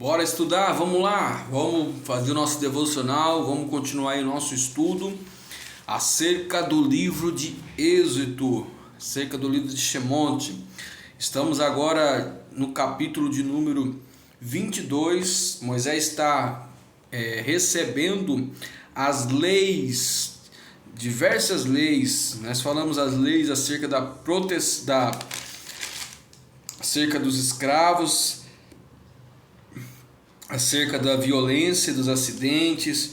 Bora estudar? Vamos lá, vamos fazer o nosso devocional, vamos continuar aí o nosso estudo acerca do livro de Êxodo, acerca do livro de Shemonte. Estamos agora no capítulo de número 22. Moisés está recebendo as leis, diversas leis. Nós falamos as leis acerca acerca dos escravos, acerca da violência, dos acidentes,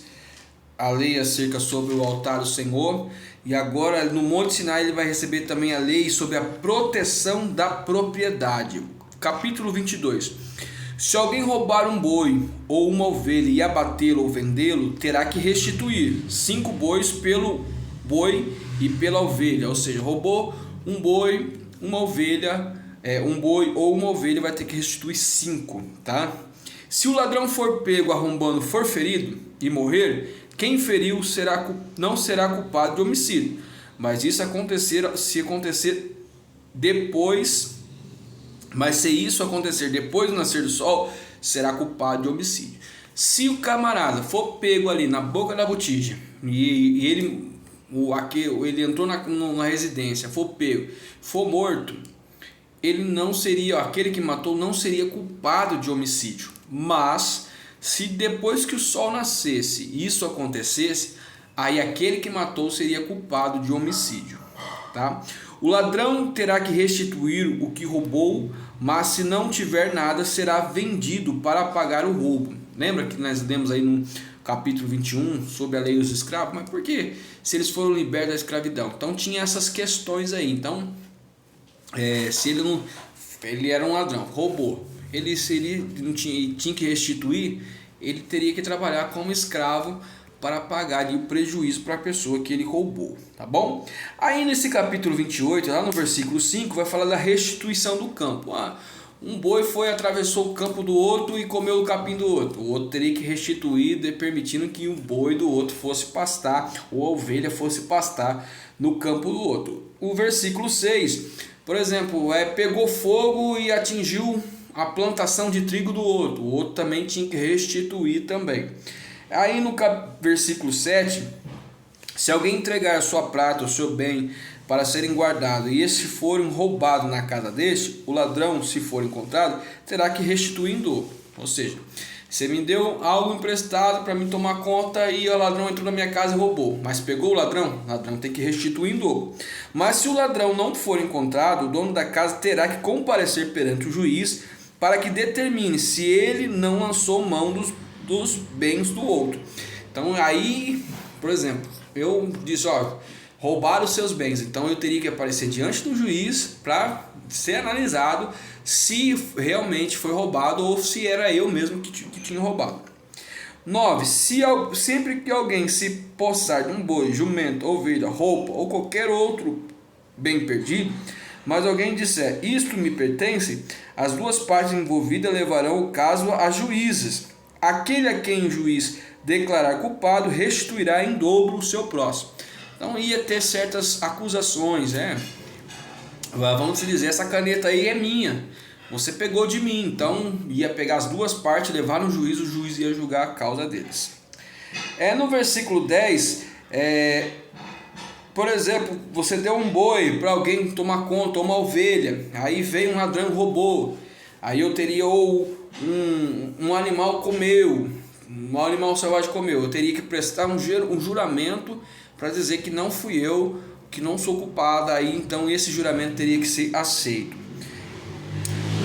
a lei acerca sobre o altar do Senhor, e agora no Monte Sinai ele vai receber também a lei sobre a proteção da propriedade. Capítulo 22. Se alguém roubar um boi ou uma ovelha e abatê-lo ou vendê-lo, terá que restituir 5 bois pelo boi e pela ovelha, ou seja, roubou um boi, uma ovelha, um boi ou uma ovelha, vai ter que restituir 5, tá? Se o ladrão for pego arrombando, for ferido e morrer, quem feriu não será culpado de homicídio. Mas isso se acontecer depois, se isso acontecer depois do nascer do sol, será culpado de homicídio. Se o camarada for pego ali na boca da botija e ele entrou na residência, for pego, for morto, ele não seria, aquele que matou não seria culpado de homicídio. Mas se depois que o sol nascesse isso acontecesse, aí aquele que matou seria culpado de homicídio, tá? O ladrão terá que restituir o que roubou, mas se não tiver nada, será vendido para pagar o roubo. Lembra que nós lemos aí no capítulo 21 sobre a lei dos escravos? Mas por quê? Se eles foram libertos da escravidão. Então tinha essas questões aí. Então, se ele era um ladrão, roubou, se ele não tinha que restituir, ele teria que trabalhar como escravo para pagar ali o prejuízo para a pessoa que ele roubou, tá bom? Aí nesse capítulo 28, lá no versículo 5, vai falar da restituição do campo. Um boi atravessou o campo do outro e comeu o capim do outro. O outro teria que restituir, permitindo que o boi do outro fosse pastar, ou a ovelha fosse pastar no campo do outro. O versículo 6, por exemplo, pegou fogo e atingiu a plantação de trigo do outro. O outro também tinha que restituir também. Aí no versículo 7, se alguém entregar a sua prata, o seu bem, para serem guardados, e esses forem roubados na casa deste, o ladrão, se for encontrado, terá que restituir em dobro. Ou seja, você me deu algo emprestado para me tomar conta e o ladrão entrou na minha casa e roubou. Mas pegou o ladrão tem que restituir em dobro. Mas se o ladrão não for encontrado, o dono da casa terá que comparecer perante o juiz para que determine se ele não lançou mão dos bens do outro. Então aí, por exemplo, eu disse, roubaram os seus bens. Então eu teria que aparecer diante do juiz para ser analisado se realmente foi roubado ou se era eu mesmo que tinha roubado. 9. Sempre que alguém se possar de um boi, jumento, ovelha, roupa ou qualquer outro bem perdido, mas alguém disser, isto me pertence, as duas partes envolvidas levarão o caso a juízes. Aquele a quem o juiz declarar culpado restituirá em dobro o seu próximo. Então ia ter certas acusações, Vamos dizer, essa caneta aí é minha, você pegou de mim. Então ia pegar as duas partes, levar no juiz, o juiz ia julgar a causa deles. No versículo 10, por exemplo, você deu um boi para alguém tomar conta, ou uma ovelha, aí veio um ladrão e roubou, aí eu teria um animal comeu, um animal selvagem comeu, eu teria que prestar um juramento para dizer que não fui eu, que não sou culpado, aí então esse juramento teria que ser aceito.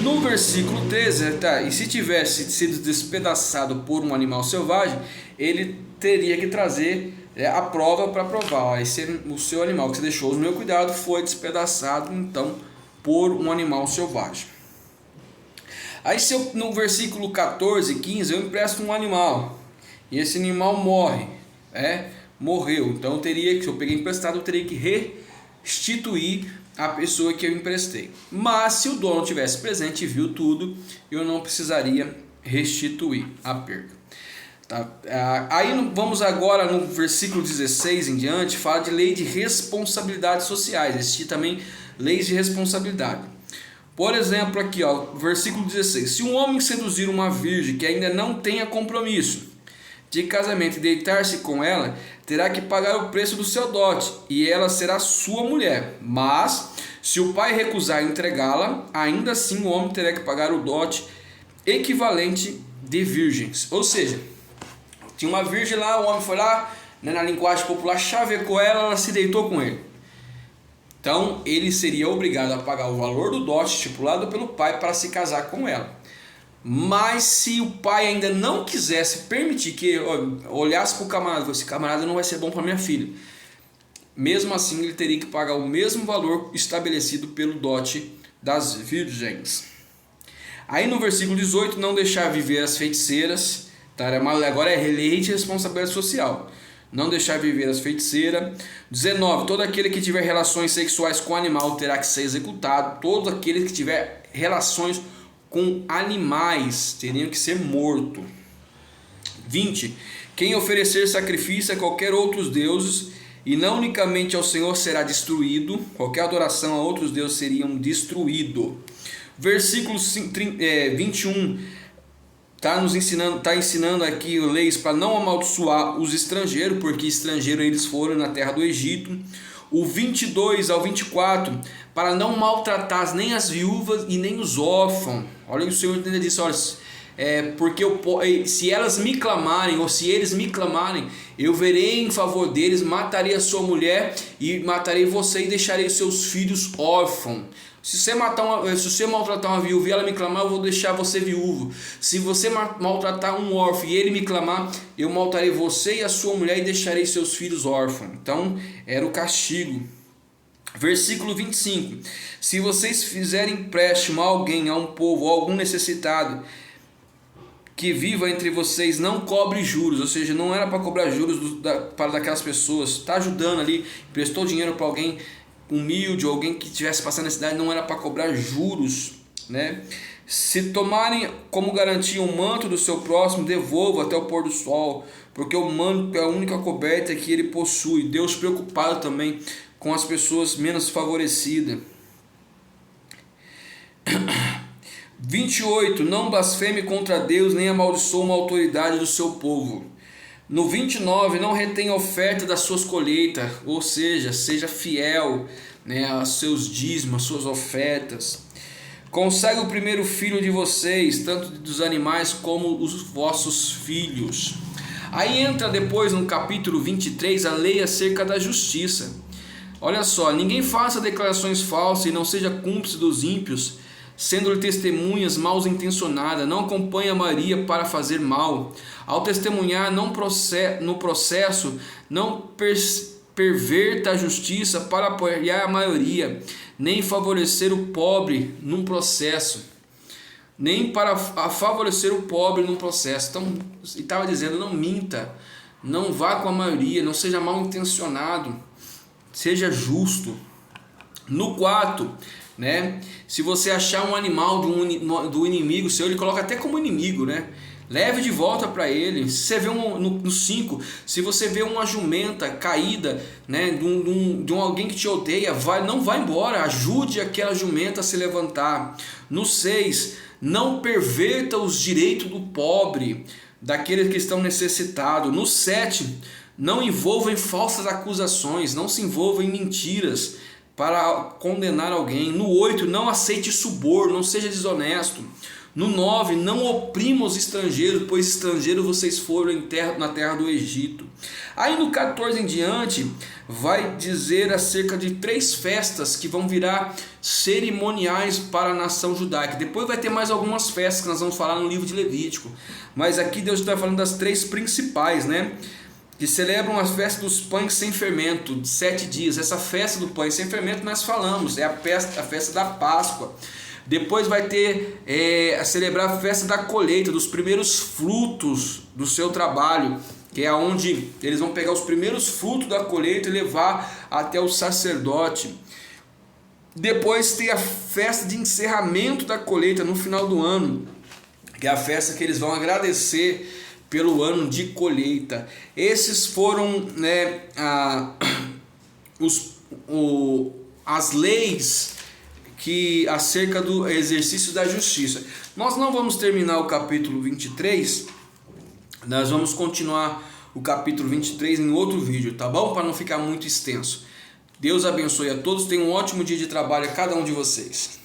No versículo 13, e se tivesse sido despedaçado por um animal selvagem, ele teria que trazer a prova para provar, o seu animal que você deixou no meu cuidado foi despedaçado então por um animal selvagem. Aí se no versículo 14 e 15 eu empresto um animal e esse animal morreu, então se eu peguei emprestado eu teria que restituir a pessoa que eu emprestei. Mas se o dono tivesse presente e viu tudo, eu não precisaria restituir a perda. Tá? Aí vamos agora no versículo 16 em diante, fala de lei de responsabilidades sociais. Existem também leis de responsabilidade. Por exemplo, aqui, ó, versículo 16: se um homem seduzir uma virgem que ainda não tenha compromisso de casamento e deitar-se com ela, terá que pagar o preço do seu dote, e ela será sua mulher. Mas, se o pai recusar entregá-la, ainda assim o homem terá que pagar o dote equivalente de virgens. Ou seja, tinha uma virgem lá, o homem foi lá, né, na linguagem popular, chavecou ela, ela se deitou com ele. Então, ele seria obrigado a pagar o valor do dote estipulado pelo pai para se casar com ela. Mas se o pai ainda não quisesse permitir que olhasse para o camarada, esse camarada não vai ser bom para minha filha, mesmo assim ele teria que pagar o mesmo valor estabelecido pelo dote das virgens. Aí no versículo 18, não deixar viver as feiticeiras, tá? Agora é lei de responsabilidade social. Não deixar viver as feiticeiras. 19, todo aquele que tiver relações sexuais com animal terá que ser executado. Todo aquele que tiver relações com animais teriam que ser morto. 20, quem oferecer sacrifício a qualquer outros deuses e não unicamente ao Senhor será destruído. Qualquer adoração a outros deuses seriam destruído. Versículo 21 está ensinando aqui leis para não amaldiçoar os estrangeiros, porque estrangeiros eles foram na terra do Egito. O 22 ao 24, para não maltratar nem as viúvas e nem os órfãos. Olha, o Senhor disse, olha, porque se elas me clamarem, ou se eles me clamarem, eu verei em favor deles, matarei a sua mulher e matarei você e deixarei seus filhos órfãos. Se você maltratar uma viúva e ela me clamar, eu vou deixar você viúvo. Se você maltratar um órfão e ele me clamar, eu maltarei você e a sua mulher e deixarei seus filhos órfãos. Então, era o castigo. Versículo 25. Se vocês fizerem empréstimo a alguém, a um povo, a algum necessitado, que viva entre vocês, não cobre juros. Ou seja, não era para cobrar juros para daquelas pessoas. Está ajudando ali, prestou dinheiro para alguém humilde, ou alguém que estivesse passando necessidade, não era para cobrar juros, né? Se tomarem como garantia o manto do seu próximo, devolva até o pôr do sol, porque o manto é a única coberta que ele possui. Deus preocupado também com as pessoas menos favorecidas. 28, não blasfeme contra Deus, nem amaldiçoe uma autoridade do seu povo. No 29, não retenha oferta das suas colheitas, ou seja, seja fiel, né, aos seus dízimos, às suas ofertas. Consagre o primeiro filho de vocês, tanto dos animais como os vossos filhos. Aí entra depois no capítulo 23 a lei acerca da justiça. Olha só, ninguém faça declarações falsas e não seja cúmplice dos ímpios, sendo-lhe testemunhas mal intencionadas. Não acompanhe a maioria para fazer mal. Ao testemunhar no processo, não perverta a justiça para apoiar a maioria, nem favorecer o pobre num processo. Nem para favorecer o pobre num processo. Então, ele estava dizendo, não minta, não vá com a maioria, não seja mal intencionado, seja justo. No 4, né? Se você achar um animal do inimigo seu, ele coloca até como inimigo, né? Leve de volta para ele. Se você vê no 5, se você vê uma jumenta caída, né, de alguém que te odeia, não vá embora, ajude aquela jumenta a se levantar. No 6, não perverta os direitos do pobre, daqueles que estão necessitados. No 7, não envolva em falsas acusações, não se envolva em mentiras para condenar alguém. No 8, não aceite suborno, não seja desonesto. No 9, não oprima os estrangeiros, pois estrangeiros vocês foram na terra do Egito. Aí no 14 em diante, vai dizer acerca de 3 festas que vão virar cerimoniais para a nação judaica. Depois vai ter mais algumas festas que nós vamos falar no livro de Levítico. Mas aqui Deus está falando das 3 principais, né? Que celebram a festa dos pães sem fermento, de 7 dias. Essa festa do pão sem fermento nós falamos, é a festa da Páscoa. Depois vai ter a celebrar a festa da colheita, dos primeiros frutos do seu trabalho, que é onde eles vão pegar os primeiros frutos da colheita e levar até o sacerdote. Depois tem a festa de encerramento da colheita no final do ano, que é a festa que eles vão agradecer pelo ano de colheita. Esses foram, né, as leis que acerca do exercício da justiça. Nós não vamos terminar o capítulo 23, nós vamos continuar o capítulo 23 em outro vídeo, tá bom? Para não ficar muito extenso. Deus abençoe a todos, tenham um ótimo dia de trabalho a cada um de vocês.